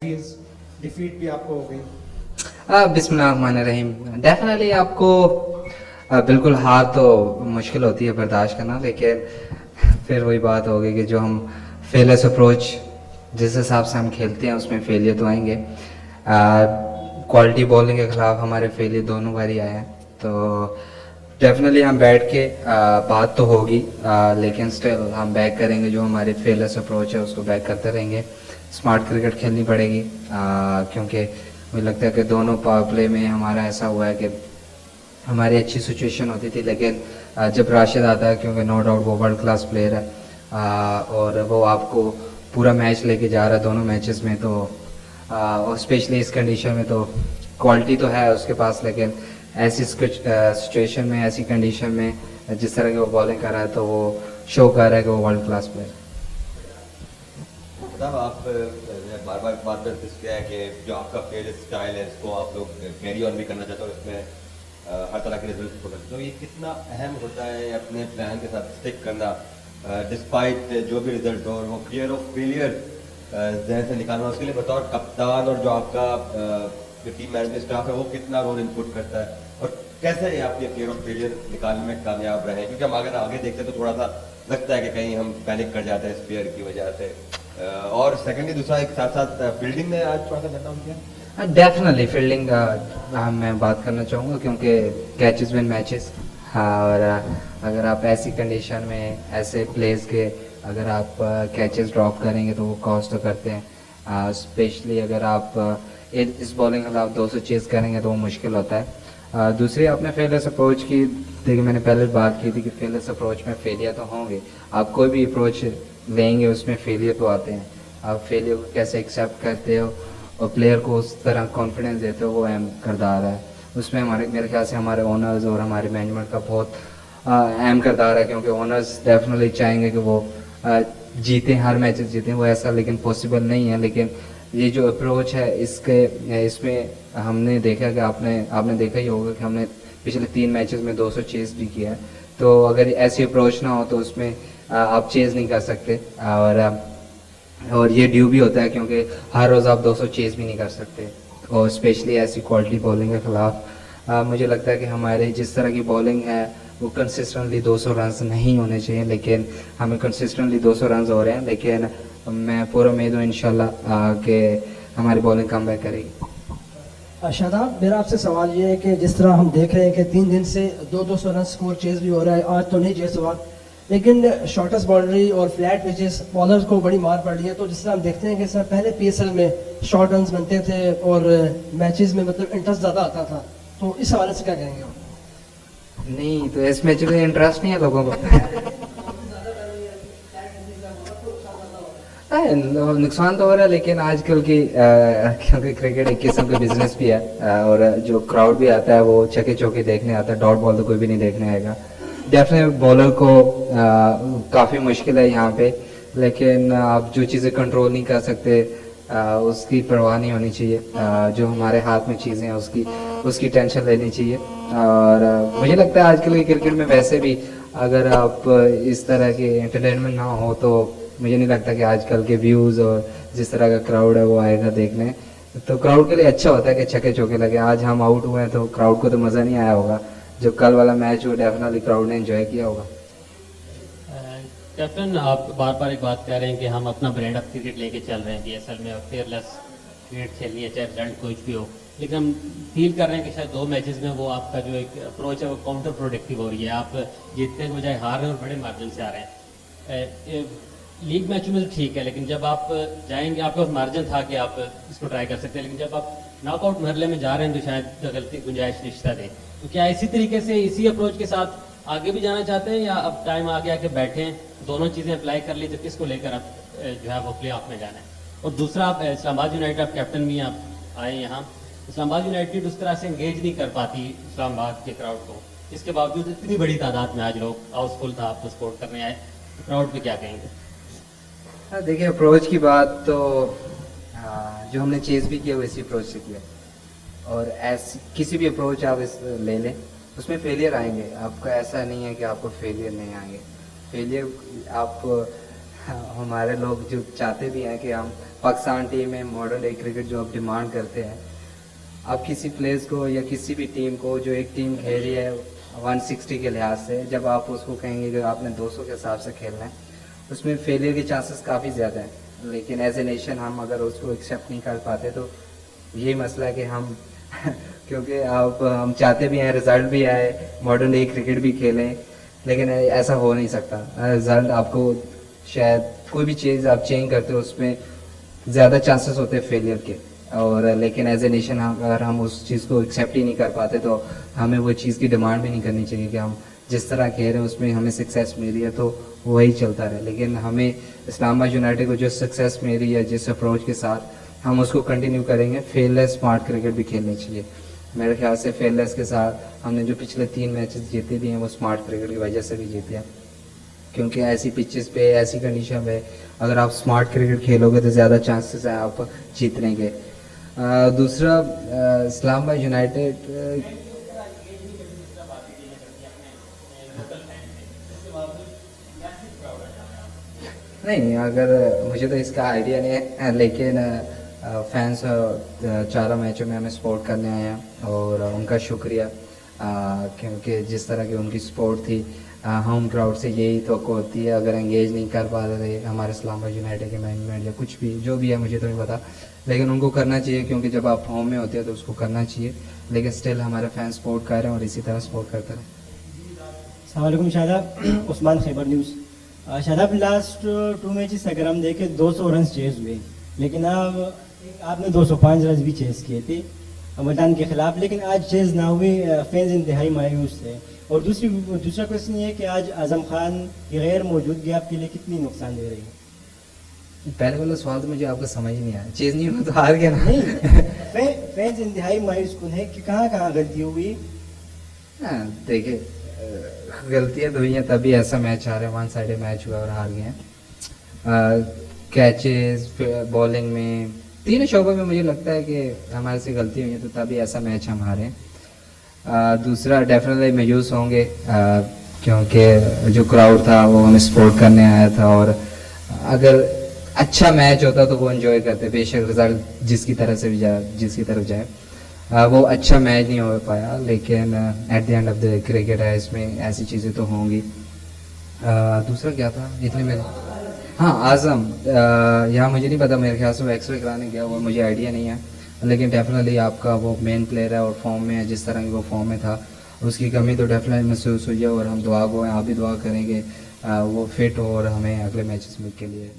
Losses, defeat भी आपको हो गई? बिस्मिल्लाहिर्रहमानिर्रहीम। डेफिनेटली आपको बिल्कुल हार तो मुश्किल होती है बर्दाश्त करना, लेकिन फिर वही बात होगी कि जो हम फेलियर्स अप्रोच जिस हिसाब से हम खेलते हैं उसमें फेलियर तो आएंगे। क्वालिटी बॉलिंग के ख़िलाफ़ हमारे फेलियर दोनों बार ही आए हैं, तो डेफिनेटली हम बैठ के बात तो होगी, लेकिन स्टिल हम बैक करेंगे। जो हमारे फेलियर्स अप्रोच है उसको बैक करते रहेंगे। स्मार्ट क्रिकेट खेलनी पड़ेगी, क्योंकि मुझे लगता है कि दोनों पावर प्ले में हमारा ऐसा हुआ है कि हमारी अच्छी सिचुएशन होती थी, लेकिन जब राशिद आता है, क्योंकि नो डाउट वो वर्ल्ड क्लास प्लेयर है, और वो आपको पूरा मैच लेके जा रहा है दोनों मैचेस में, तो और स्पेशली इस कंडीशन में तो क्वालिटी तो है उसके पास, लेकिन ऐसी सिचुएशन में, ऐसी कंडीशन में जिस तरह की वो बॉलिंग कर रहा है तो वो शो कर रहा है कि वो वर्ल्ड क्लास प्लेयर। साहब आप बार बार बात करते किया है कि जो आपका प्लेयर स्टाइल है इसको आप लोग कैरी ऑन भी करना चाहते हो, इसमें हर तरह के रिजल्ट को, तो ये कितना अहम होता है अपने प्लान के साथ स्टिक करना डिस्पाइट जो भी रिजल्ट हो, और वो फियर ऑफ फेलियर जहन से निकालना, उसके लिए बतौर कप्तान और जो आपका जो टीम मैनेजमेंट स्टाफ है वो कितना रोल इनपुट करता है, और कैसे ये आप ये फियर ऑफ फेलियर निकालने में कामयाब रहे? क्योंकि हम अगर आगे देखते हैं तो थोड़ा सा लगता है कि कहीं हम पैनिक कर जाते हैं इस फियर की वजह से। और सेकेंडली दूसरा एक साथ साथ फील्डिंग में आज थोड़ा सा घटा हो गया। डेफिनेटली फील्डिंग मैं बात करना चाहूँगा, क्योंकि कैचेस विन मैचेस। और अगर आप ऐसी कंडीशन में ऐसे प्लेस के अगर आप कैचेस ड्रॉप करेंगे तो वो कॉस्ट तो करते हैं, स्पेशली अगर आप इस बॉलिंग के खिलाफ 200 चेज करेंगे तो वो मुश्किल होता है। दूसरी आपने फेलियर्स अप्रोच की, देखिए मैंने पहले बात की थी कि फेलियर्स अप्रोच में फेलियर तो होंगे, आप कोई भी अप्रोच लेंगे उसमें फेलियर तो आते हैं। आप फेलियर को कैसे एक्सेप्ट करते हो और प्लेयर को उस तरह कॉन्फिडेंस देते हो, वो अहम किरदार है उसमें। हमारे मेरे ख्याल से हमारे ओनर्स और हमारे मैनेजमेंट का बहुत अहम किरदार है, क्योंकि ओनर्स डेफिनेटली चाहेंगे कि वो जीतें, हर मैचेस जीतें, वो ऐसा लेकिन पॉसिबल नहीं है। लेकिन ये जो अप्रोच है इसमें हमने देखा कि आपने देखा ही होगा कि हमने पिछले 3 मैचेस में 200 चेस भी किया है, तो अगर ऐसी अप्रोच ना हो तो उसमें आप चेज़ नहीं कर सकते, और ये ड्यू भी होता है क्योंकि हर रोज़ आप 200 चेज़ भी नहीं कर सकते, और स्पेशली ऐसी क्वालिटी बॉलिंग के ख़िलाफ़ मुझे लगता है कि हमारे जिस तरह की बॉलिंग है वो कंसिस्टेंटली 200 रन्स नहीं होने चाहिए, लेकिन हमें कंसिस्टेंटली 200 रन्स हो रहे हैं। लेकिन मैं पूरा उम्मीद हूँ इंशाल्लाह कि हमारी बॉलिंग कम बैक करेगी। शादाब, मेरा आपसे सवाल ये है कि जिस तरह हम देख रहे हैं कि 3 दिन से 200 रन स्कोर चेज़ भी हो रहा है, आज तो नहीं चेज़ हुआ, लेकिन शॉर्टेस्ट बाउंड्री और फ्लैट पिचेस बॉलर को बड़ी मार पड़ रही है। तो जिस तरह हम देखते हैं कि सर पहले पीएसएल में शॉर्ट रन्स बनते थे और मैचेस में मतलब इंटरेस्ट ज़्यादा आता था, तो इस हवाले से क्या कहेंगे आप? नहीं, तो इस मैच में इंटरेस्ट नहीं है लोगों को। नुकसान तो हो रहा है, लेकिन आजकल की क्योंकि क्रिकेट एक किस्म का बिजनेस भी है, और जो क्राउड भी आता है वो छक्के चौके देखने आता है, डॉट बॉल तो कोई भी नहीं देखने आएगा। डेफिनेट बॉलर को काफ़ी मुश्किल है यहाँ पे, लेकिन आप जो चीज़ें कंट्रोल नहीं कर सकते उसकी परवाह नहीं होनी चाहिए। जो हमारे हाथ में चीज़ें हैं उसकी टेंशन लेनी चाहिए। और मुझे लगता है आजकल के क्रिकेट में वैसे भी अगर आप इस तरह के एंटरटेनमेंट ना हो तो मुझे नहीं लगता कि आजकल के व्यूज़ और जिस तरह का क्राउड है वो आएगा देखने। तो क्राउड के लिए अच्छा होता है कि छक्के चौके लगे। आज हम आउट हुए हैं तो क्राउड को तो मज़ा नहीं आया होगा, जो कल वाला मैच हो डेफिनेटली क्राउड ने एंजॉय किया होगा। कैप्टन, आप बार बार एक बात कह रहे हैं कि हम अपना ब्रांड ऑफ क्रिकेट लेके चल रहे हैं कि असल में फेयरलेस क्रिकेट खेलनी है चाहे रिजल्ट कुछ भी हो, लेकिन हम फील कर रहे हैं कि शायद 2 मैचेस में वो आपका जो एक अप्रोच है वो काउंटर प्रोडक्टिव हो रही है। आप जीतने के बजाय हार रहे हैं और बड़े मार्जिन से आ रहे हैं। लीग मैचों में तो ठीक है, लेकिन जब आप जाएंगे आपके पास मार्जिन था कि आप इसको ट्राई कर सकते हैं, लेकिन जब आप नॉकआउट मरहले में जा रहे हैं तो शायद गलती गुंजाइश रिश्ता दे। तो क्या इसी तरीके से इसी अप्रोच के साथ आगे भी जाना चाहते हैं, या अब टाइम आ गया कि बैठें दोनों चीज़ें अप्लाई कर ली तो किसको लेकर आप जो है वो प्ले ऑफ में जाना है? और दूसरा, आप इस्लामाबाद यूनाइटेड आप कैप्टन भी आप आए यहाँ, इस्लामाबाद यूनाइटेड उस तरह से इंगेज नहीं कर पाती इस्लामाबाद के क्राउड को, इसके बावजूद इतनी बड़ी तादाद में आज लोग हाउसफुल था आपको सपोर्ट करने आए, तो क्राउड पे क्या कहेंगे? देखिए, अप्रोच की बात तो जो हमने चेज़ भी किया वैसी अप्रोच से किया, और ऐसी किसी भी अप्रोच आप ले लें उसमें फेलियर आएंगे। आपका ऐसा नहीं है कि आपको फेलियर नहीं आएंगे। फेलियर आप हमारे लोग जो चाहते भी हैं कि हम पाकिस्तान टीम में मॉडर्न डे क्रिकेट जो आप डिमांड करते हैं, आप किसी प्लेयर्स को या किसी भी टीम को जो एक टीम खेल रही है 160 के लिहाज से, जब आप उसको कहेंगे कि आपने 200 के हिसाब से खेलना है, उसमें फेलियर के चांसेस काफ़ी ज़्यादा हैं। लेकिन एज ए नेशन हम अगर उसको एक्सेप्ट नहीं कर पाते तो यही मसला है कि हम क्योंकि आप हम चाहते भी हैं रिज़ल्ट भी आए, मॉडर्न डे क्रिकेट भी खेलें, लेकिन ऐसा हो नहीं सकता। रिज़ल्ट आपको शायद कोई भी चीज़ आप चेंज करते हो उसमें ज़्यादा चांसेस होते हैं फेलियर के, और लेकिन एज ए नेशन अगर हम उस चीज़ को एक्सेप्ट ही नहीं कर पाते तो हमें वो चीज़ की डिमांड भी नहीं करनी चाहिए कि हम जिस तरह खेल रहे हैं उसमें हमें सक्सेस मिली है तो वही चलता रहे। लेकिन हमें इस्लामाबाद यूनाइटेड को जो सक्सेस मिली है जिस अप्रोच के साथ, हम उसको कंटिन्यू करेंगे। फेयरलेस स्मार्ट क्रिकेट भी खेलनी चाहिए। मेरे ख्याल से फेयरलेस के साथ हमने जो पिछले 3 मैचेस जीते भी हैं वो स्मार्ट क्रिकेट की वजह से भी जीते हैं, क्योंकि ऐसी पिचेस पे ऐसी कंडीशन में अगर आप स्मार्ट क्रिकेट खेलोगे तो ज़्यादा चांसेस हैं आप जीतने के। दूसरा इस्लामाबाद यूनाइटेड नहीं, अगर मुझे तो इसका आइडिया नहीं है, लेकिन फैंस चारों मैचों में हमें सपोर्ट करने आए हैं और उनका शुक्रिया, क्योंकि जिस तरह की उनकी सपोर्ट थी होम क्राउड से यही तो होती है। अगर एंगेज नहीं कर पा रहे हमारे इस्लामाबाद यूनाइटेड के मैनेजमेंट या कुछ भी जो भी है मुझे तो नहीं पता, लेकिन उनको करना चाहिए, क्योंकि जब आप होम में होते हैं तो उसको करना चाहिए। लेकिन स्टिल हमारे फैंस सपोर्ट कर रहे हैं और इसी तरह सपोर्ट करते रहें। अस्सलाम वालेकुम Shadab, Usman Khyber news. Shadab, last 2 matches अगर हम देखें 200 रन चेस हुए, लेकिन अब आपने 205 रन भी चेस किए थे मल्टान के खिलाफ, लेकिन आज चेस ना हुए, फैंस इंतहाई मायूस थे। और दूसरा क्वेश्चन ये है कि आज आजम खान की गैर मौजूदगी आपके लिए कितनी नुकसान दे रही है? पहले वाला सवाल तो मुझे आपका समझ नहीं आया। चीज़ नहीं हो तो हार गया ना? नहीं, फैंस इंतहाई मायूस कौन है कि कहाँ गलती हुई? हाँ, देखिए गलतियाँ तो हुई हैं, तभी ऐसा मैच आ रहा है, 1 साइडेड मैच हुआ और हार गए हैं। कैचेस, बॉलिंग में, तीनों शोबों में मुझे लगता है कि हमारे से गलती हुई है, तो तभी ऐसा मैच हम हारे हैं। दूसरा डेफिनेटली मायूस होंगे, क्योंकि जो क्राउड था वो हमें सपोर्ट करने आया था, और अगर अच्छा मैच होता तो वो एंजॉय करते, बेशक रिजल्ट जिसकी तरफ जाए वो अच्छा मैच नहीं हो पाया, लेकिन at the end of the cricket है, इसमें ऐसी चीज़ें तो होंगी। दूसरा क्या था इतने में? हाँ, आज़म, यहाँ मुझे नहीं पता, मेरे ख्याल से वो एक्सरे कराने गया हुआ, मुझे आइडिया नहीं है, लेकिन डेफिनेटली आपका वो मेन प्लेयर है और फॉर्म में है, जिस तरह की वो फॉर्म में था उसकी कमी तो डेफिनेटली महसूस हुई है, और हम दुआ गो हैं, आप भी दुआ करेंगे वो फिट हो और हमें अगले मैचेस के लिए